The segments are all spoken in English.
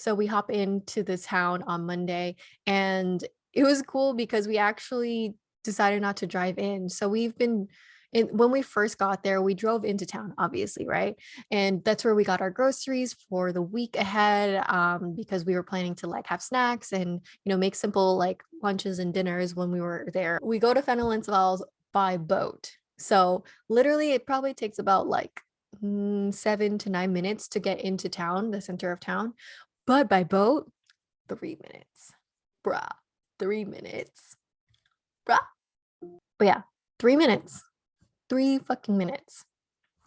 So we hop into the town on Monday, and it was cool because we actually decided not to drive in. So we've been in when we first got there, we drove into town, obviously, right? And that's where we got our groceries for the week ahead, because we were planning to like have snacks and make simple like lunches and dinners when we were there. We go to Fenelon Falls by boat. So literally it probably takes about like 7 to 9 minutes to get into town, the center of town. But by boat, 3 minutes. Bruh. 3 minutes. Bruh. But yeah, 3 minutes. 3 fucking minutes.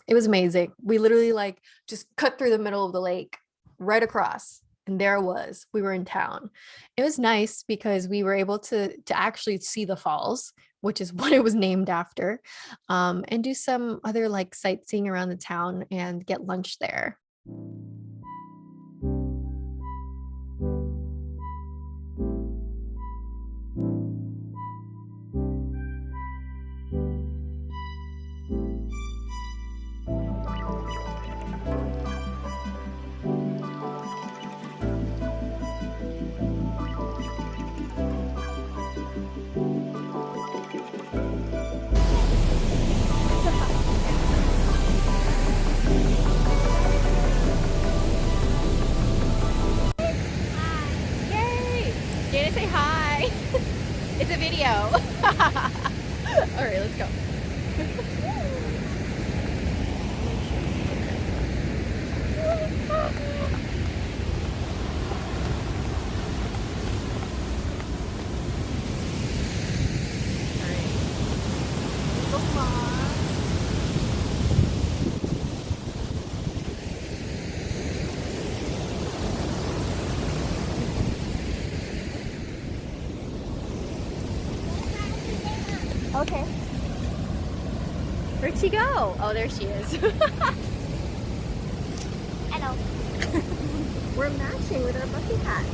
It was amazing. We literally like just cut through the middle of the lake, right across. And there it was. We were in town. It was nice because we were able to actually see the falls, which is what it was named after, and do some other like sightseeing around the town and get lunch there. Yay! Dana, say hi. It's a video. All right, let's go. Okay. Where'd she go? Oh, there she is. Hello. We're matching with our bucket hats.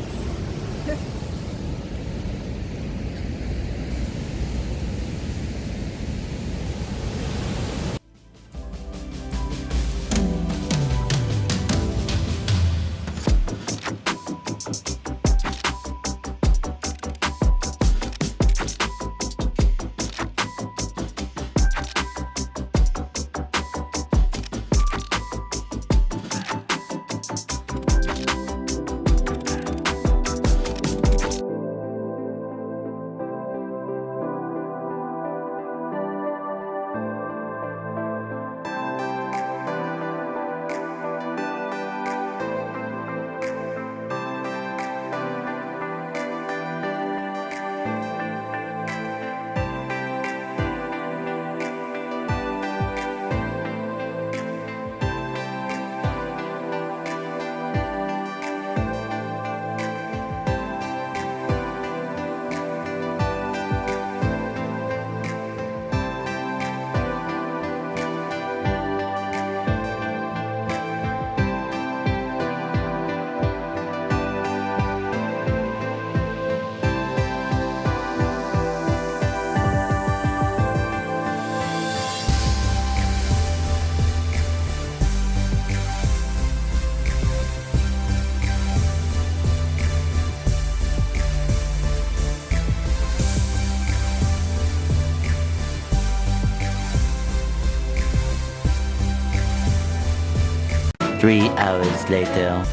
3 hours later.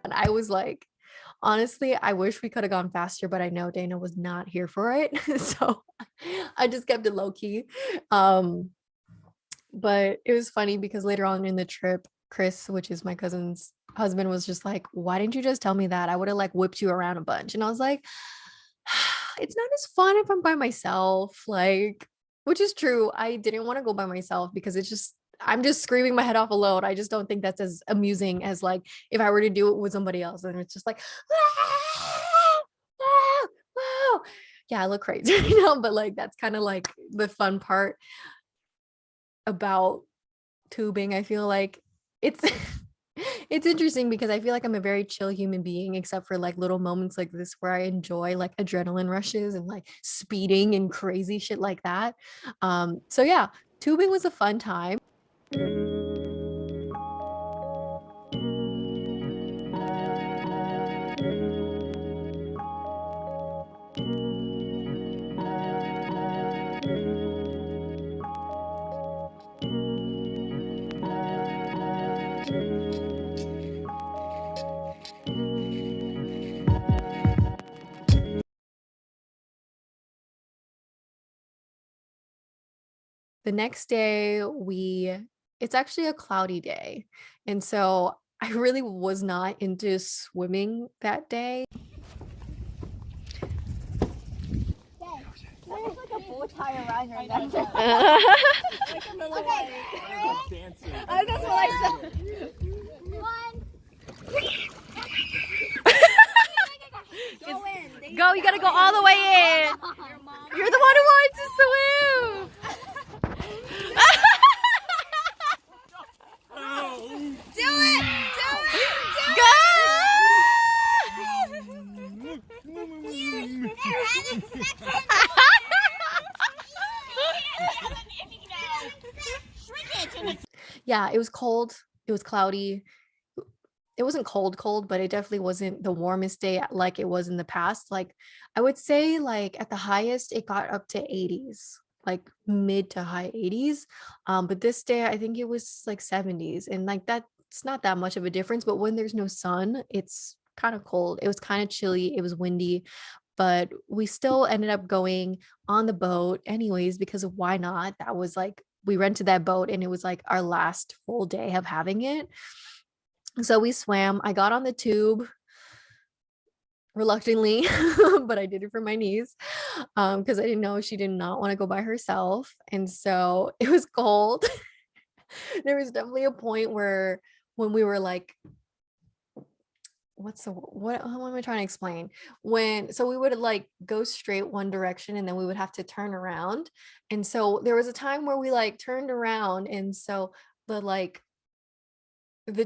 And I was like, honestly, I wish we could have gone faster, but I know Dana was not here for it. So I just kept it low key. But it was funny because later on in the trip, Chris, which is my cousin's husband was just like, why didn't you just tell me that? I would have like whipped you around a bunch. And I was like, it's not as fun if I'm by myself. Like, which is true. I didn't want to go by myself because it's just, I'm just screaming my head off alone. I just don't think that's as amusing as like if I were to do it with somebody else. And it's just like, wow. Yeah, I look crazy, but like that's kind of like the fun part about tubing. I feel like it's it's interesting because I feel like I'm a very chill human being, except for like little moments like this where I enjoy like adrenaline rushes and like speeding and crazy shit like that. So yeah, tubing was a fun time. The next day, it's actually a cloudy day. And so I really was not into swimming that day. That looks like a bow tie around your neck. Like a little Okay, like dancing. that's what I said. One. Go in. Go, you gotta go all the way in. You're the one who wanted to swim. Do it! Yeah, it was cold. It was cloudy. It wasn't cold, but it definitely wasn't the warmest day like it was in the past. Like I would say like at the highest it got up to 80s, like mid to high 80s. But this day I think it was like 70s, and like that's not that much of a difference, but when there's no sun, it's kind of cold. It was kind of chilly, it was windy, but we still ended up going on the boat anyways because of why not? That was like we rented that boat and it was like our last full day of having it. So we swam. I got on the tube reluctantly, but I did it for my niece because I didn't know she did not want to go by herself. And so it was cold. There was definitely a point where when we were like, what how am I trying to explain? So we would like go straight one direction and then we would have to turn around. And so there was a time where we like turned around, and so the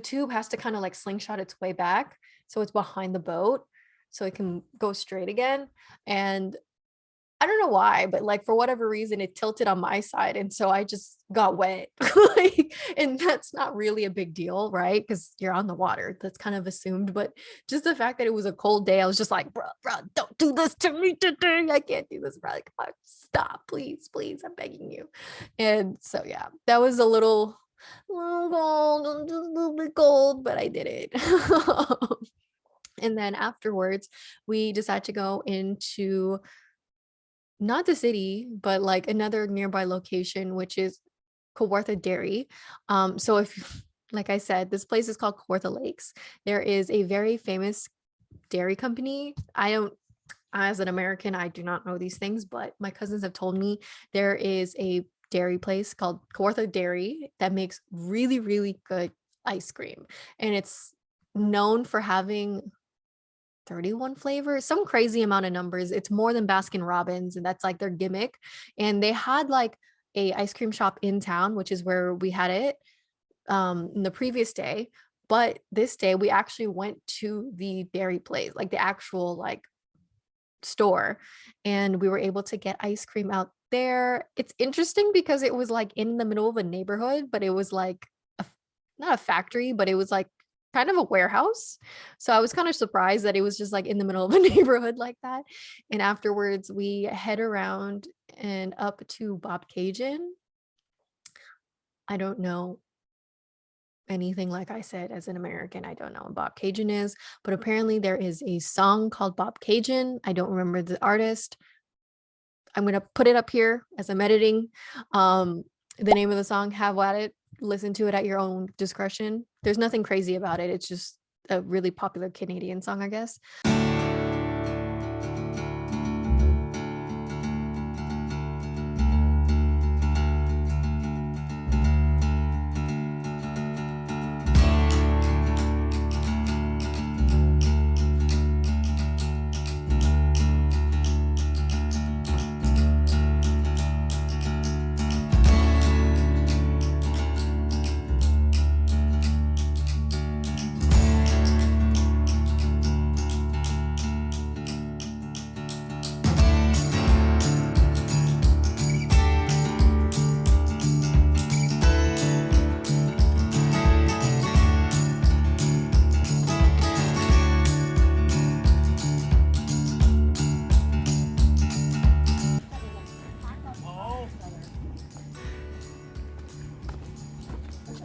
tube has to kind of like slingshot its way back so it's behind the boat so it can go straight again. And I don't know why, but like for whatever reason it tilted on my side, and so I just got wet. Like, and that's not really a big deal, right? Because you're on the water, that's kind of assumed. But just the fact that it was a cold day, I was just like, bro, don't do this to me today. I can't do this, bro. Like, come on, stop, please, I'm begging you. And so yeah, that was a little cold, just a little bit cold, but I did it. And then afterwards, we decided to go into not the city, but like another nearby location, which is Kawartha Dairy. So if, like I said, this place is called Kawartha Lakes. There is a very famous dairy company. As an American, I do not know these things, but my cousins have told me there is a dairy place called Kawartha Dairy that makes really, really good ice cream. And it's known for having 31 flavors, some crazy amount of numbers. It's more than Baskin Robbins, and that's like their gimmick. And they had like a ice cream shop in town, which is where we had it the previous day. But this day we actually went to the dairy place, like the actual like store, and we were able to get ice cream out there. It's interesting because it was like in the middle of a neighborhood, but it was like not a factory, but it was like kind of a warehouse. So I was kind of surprised that it was just like in the middle of a neighborhood like that. And afterwards we head around and up to Bobcaygeon. I don't know anything, like I said, as an American, I don't know what Bobcaygeon is, but apparently there is a song called Bobcaygeon. I don't remember the artist. I'm gonna put it up here as I'm editing. The name of the song, have at it. listen to it at your own discretion. There's nothing crazy about it. It's just a really popular Canadian song, I guess.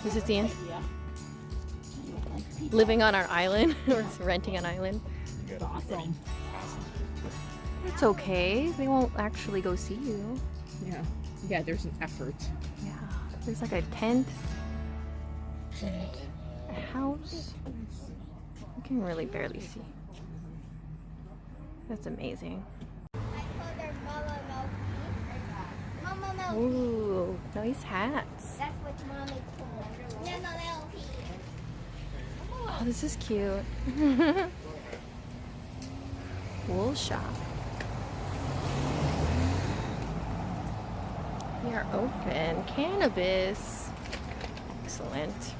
This is Ian. Yeah. Living on our island or renting an island. Awesome. It's okay. They won't actually go see you. Yeah. Yeah, there's an effort. Yeah. There's like a tent and a house. You can really barely see. That's amazing. Mama Milk. Ooh, nice hats. That's what mommy told. No, no, no. Oh, this is cute. Wool shop. We are open. Cannabis. Excellent.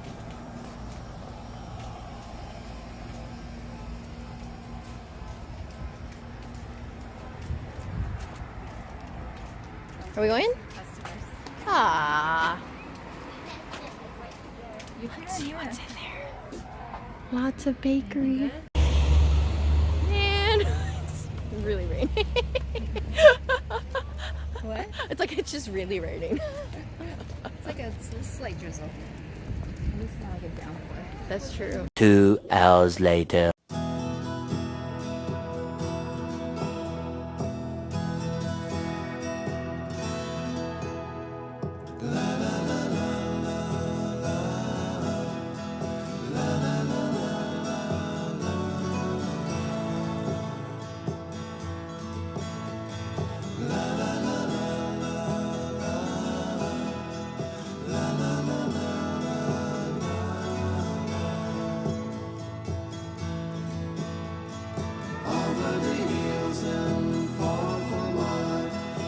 Are we going? Ah. Let's see what's in there. Lots of bakery. Man, it's really raining. What? It's like it's just really raining. It's like a slight drizzle. At least not like a downpour. That's true. 2 hours later.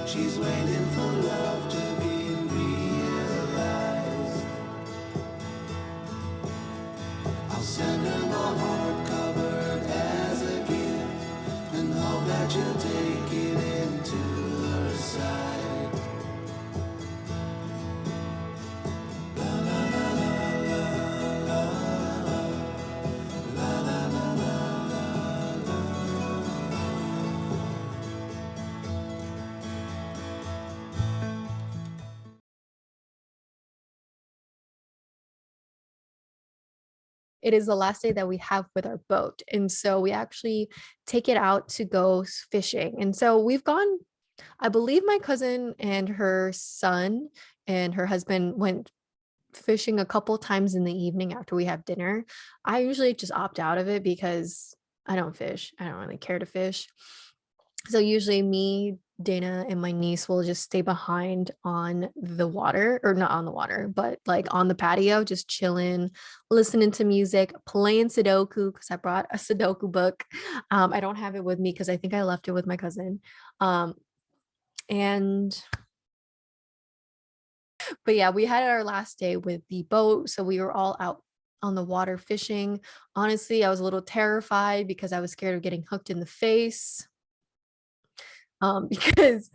She's waiting for love to be realized. I'll send her my heart covered as a gift and hope that you'll take it into her side. La la la la la la la la la la. It is the last day that we have with our boat. And so we actually take it out to go fishing. And so we've gone, I believe my cousin and her son and her husband went fishing a couple times in the evening after we have dinner. I usually just opt out of it because I don't fish. I don't really care to fish. So usually me, Dana, and my niece will just stay behind on the water, or not on the water, but like on the patio, just chilling, listening to music, playing Sudoku because I brought a Sudoku book. I don't have it with me because I think I left it with my cousin. And but yeah, we had our last day with the boat, so we were all out on the water fishing. Honestly, I was a little terrified because I was scared of getting hooked in the face. Because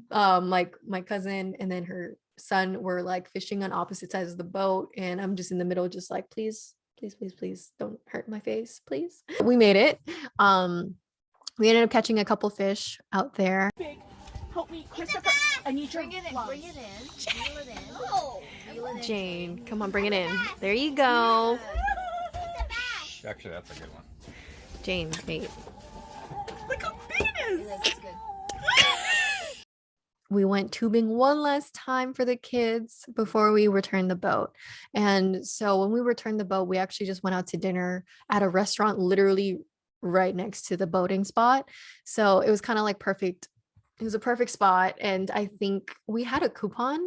like my cousin and then her son were like fishing on opposite sides of the boat, and I'm just in the middle, just like, please, please, please, please don't hurt my face, please. We made it. We ended up catching a couple fish out there. Help me, Christopher. I need your Bring it in. gloves. Bring it in. Reel it in. Oh. Reel it in. Jane, come on, bring it in. There you go. Actually, that's a good one. Jane, wait. Look how big it is. That's good. we went tubing one last time for the kids before we returned the boat. And so when we returned the boat, we actually just went out to dinner at a restaurant literally right next to the boating spot. So it was kind of like perfect. It was a perfect spot. And I think we had a coupon.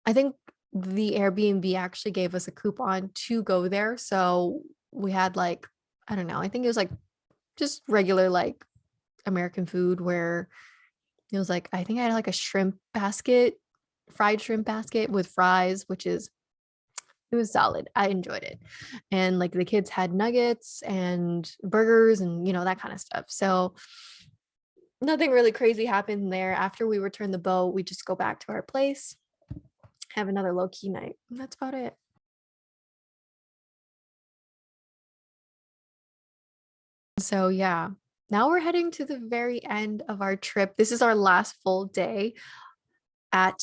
I think the Airbnb actually gave us a coupon to go there. So we had like, I don't know, I think it was like just regular like American food where it was like, I think I had like a shrimp basket, fried shrimp basket with fries, which is, it was solid. I enjoyed it. And like the kids had nuggets and burgers and, that kind of stuff. So nothing really crazy happened there. After we returned the boat, we just go back to our place, have another low key night. And that's about it. So yeah, now we're heading to the very end of our trip. This is our last full day at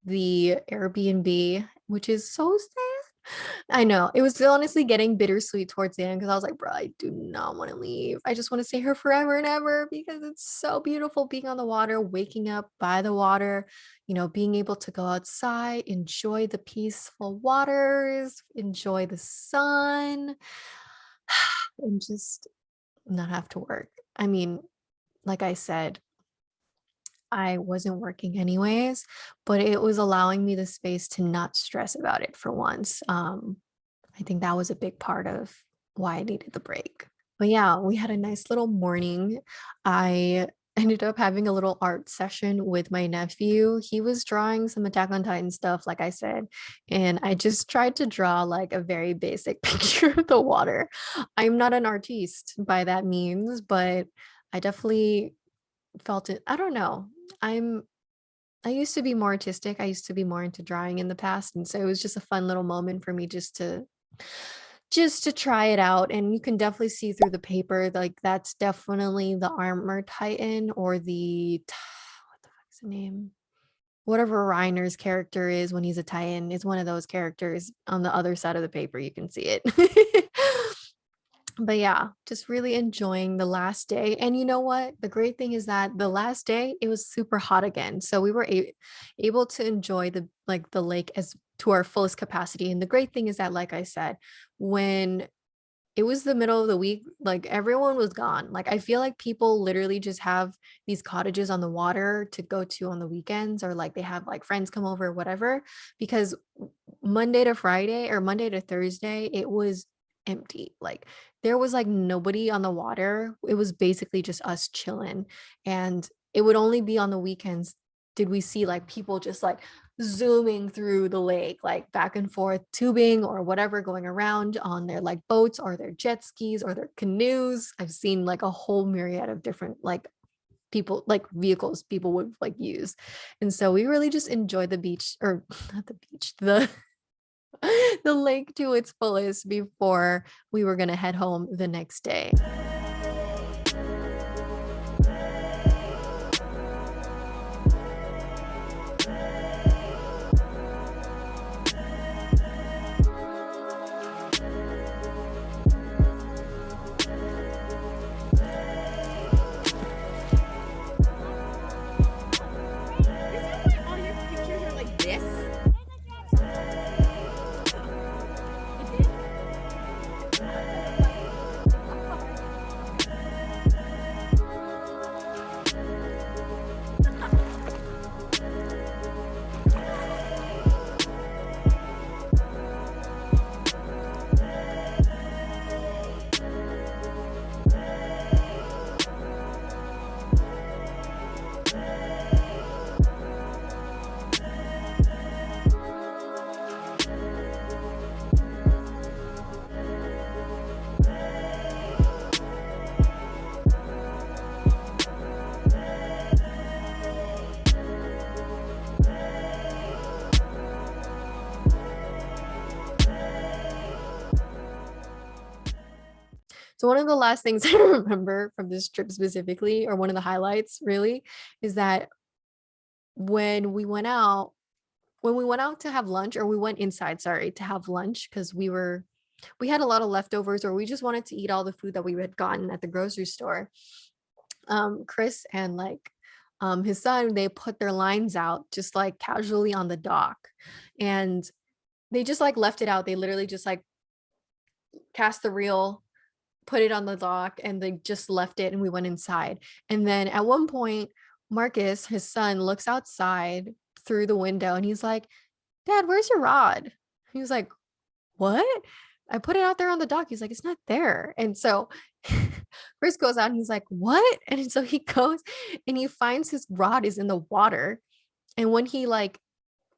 the Airbnb, which is so sad. I know it was honestly getting bittersweet towards the end because I was like, bro, I do not want to leave. I just want to stay here forever and ever because it's so beautiful being on the water, waking up by the water, being able to go outside, enjoy the peaceful waters, enjoy the sun, and just not have to work. I mean, like I said, I wasn't working anyways, but it was allowing me the space to not stress about it for once. I think that was a big part of why I needed the break. But yeah, we had a nice little morning. I ended up having a little art session with my nephew. He was drawing some Attack on Titan stuff, like I said, and I just tried to draw like a very basic picture of the water. I'm not an artiste by that means, but I definitely felt it. I don't know. I used to be more artistic. I used to be more into drawing in the past, and so it was just a fun little moment for me just to try it out. And you can definitely see through the paper, like that's definitely the armor titan or the what the fuck's the name? Whatever Reiner's character is when he's a titan is one of those characters on the other side of the paper. You can see it. But yeah, just really enjoying the last day. And you know what? The great thing is that the last day it was super hot again. So we were able to enjoy the lake as to our fullest capacity. And the great thing is that, like I said, when it was the middle of the week, like everyone was gone. Like I feel like people literally just have these cottages on the water to go to on the weekends, or like they have like friends come over or whatever, because Monday to Friday or Monday to Thursday, it was empty. Like there was like nobody on the water. It was basically just us chilling. And it would only be on the weekends did we see like people just like zooming through the lake, like back and forth, tubing or whatever, going around on their like boats or their jet skis or their canoes. I've seen like a whole myriad of different like people, like vehicles people would like use. And so we really just enjoyed the beach, or not the beach, the the lake to its fullest before we were going to head home the next day. All your pictures are like this. So one of the last things I remember from this trip specifically, or one of the highlights really, is that when we went out, to have lunch, or we went inside, sorry, to have lunch, because we had a lot of leftovers, or we just wanted to eat all the food that we had gotten at the grocery store. Chris and like his son, they put their lines out just like casually on the dock, and they just like left it out. They literally just like cast the reel, put it on the dock, and they just left it, and we went inside. And then at one point, Marcus, his son, looks outside through the window and he's like, "Dad, where's your rod?" He was like, "What? I put it out there on the dock." He's like, "It's not there." And so Chris goes out and he's like, "What?" And so he goes and he finds his rod is in the water. And when he like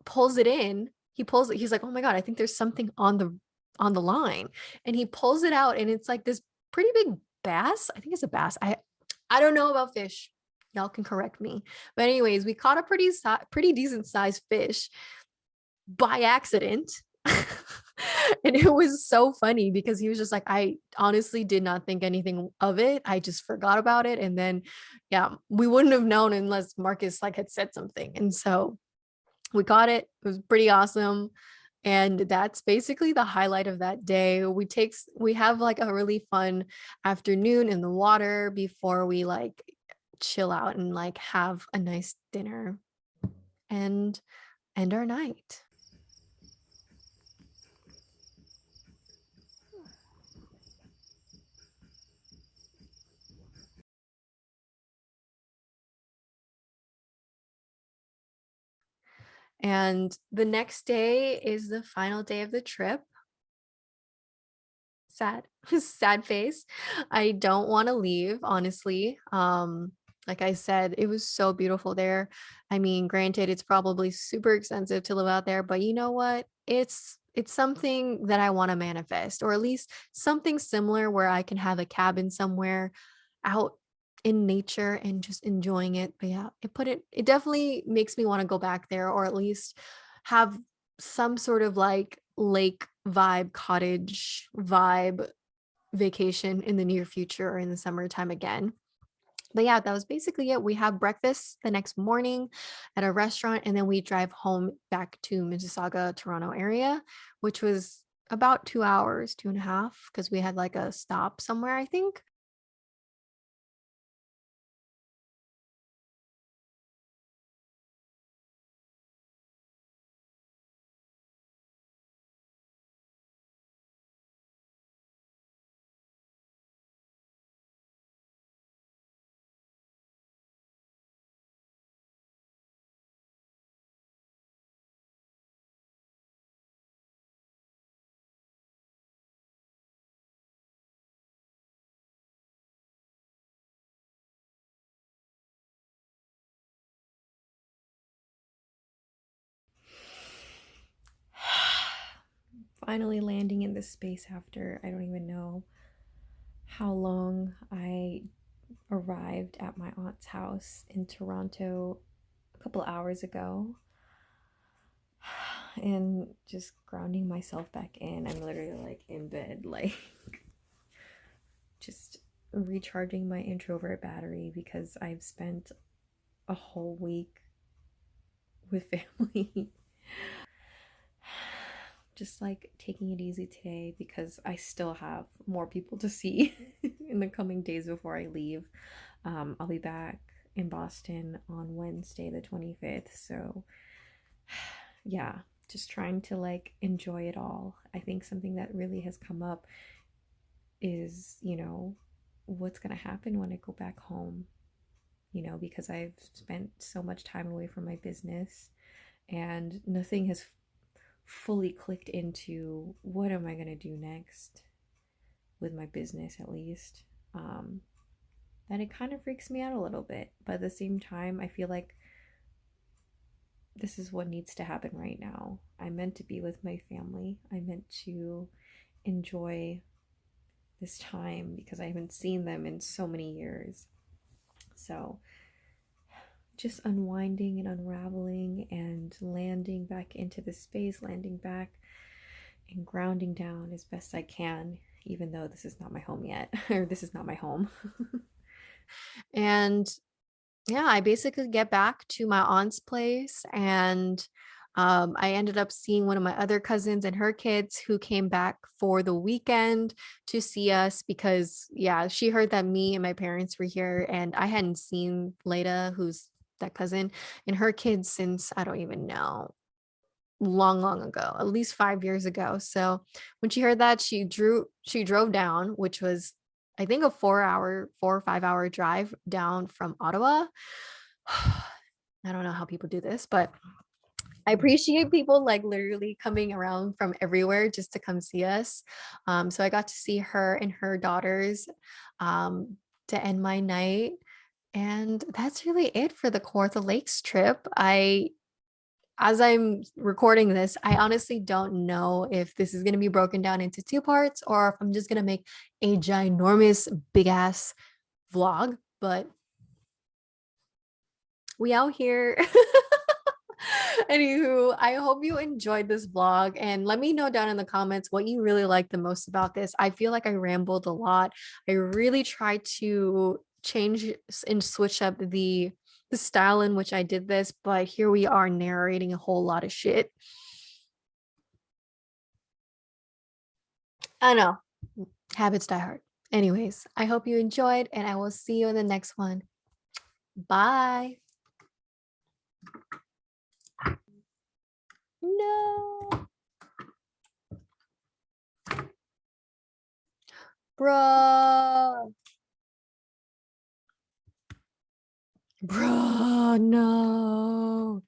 pulls it in, he pulls it, he's like, "Oh my God, I think there's something on the line." And he pulls it out and it's like this pretty big bass. I think it's a bass. I don't know about fish. Y'all can correct me. But anyways, we caught a pretty decent sized fish by accident. And it was so funny because he was just like, "I honestly did not think anything of it. I just forgot about it." And then, yeah, we wouldn't have known unless Marcus like had said something. And so we got it. It was pretty awesome. And that's basically the highlight of that day. We have like a really fun afternoon in the water before we like chill out and like have a nice dinner and end our night. And the next day is the final day of the trip. Sad, sad face. I don't want to leave, honestly. Like I said, it was so beautiful there. I mean, granted, it's probably super expensive to live out there, but you know what? It's something that I want to manifest, or at least something similar where I can have a cabin somewhere out in nature and just enjoying it. But yeah, it definitely makes me want to go back there, or at least have some sort of like lake vibe, cottage vibe vacation in the near future or in the summertime again. But yeah, that was basically it. We have breakfast the next morning at a restaurant, and then we drive home back to Mississauga, Toronto area, which was about 2 hours, 2.5, because we had like a stop somewhere, I think. Finally landing in this space after I don't even know how long. I arrived at my aunt's house in Toronto a couple hours ago, and just grounding myself back in. I'm literally like in bed, like just recharging my introvert battery because I've spent a whole week with family. Just like taking it easy today because I still have more people to see in the coming days before I leave. I'll be back in Boston on Wednesday the 25th. So yeah, just trying to like enjoy it all. I think something that really has come up is, what's going to happen when I go back home, because I've spent so much time away from my business and nothing has fully clicked into what am I going to do next with my business, at least. And it kind of freaks me out a little bit, but at the same time I feel like this is what needs to happen right now. I meant to be with my family. I meant to enjoy this time because I haven't seen them in so many years. So just unwinding and unraveling and landing back into the space, landing back and grounding down as best I can, even though this is not my home yet, or this is not my home. And yeah, I basically get back to my aunt's place, and I ended up seeing one of my other cousins and her kids who came back for the weekend to see us because, yeah, she heard that me and my parents were here, and I hadn't seen Leda, who's that cousin, and her kids since I don't even know, long ago, at least 5 years ago. So when she heard that, she drove down, which was I think a 4 or 5 hour drive down from Ottawa. I don't know how people do this, but I appreciate people like literally coming around from everywhere just to come see us. So I got to see her and her daughters to end my night. And that's really it for the Kawartha Lakes trip. As I'm recording this, I honestly don't know if this is going to be broken down into two parts or if I'm just going to make a ginormous, big ass vlog, but we out here. Anywho, I hope you enjoyed this vlog and let me know down in the comments what you really like the most about this. I feel like I rambled a lot. I really tried to change and switch up the style in which I did this, but here we are narrating a whole lot of shit. I know. Habits die hard. Anyways, I hope you enjoyed and I will see you in the next one. Bye. No. Bruh. Bruh, no.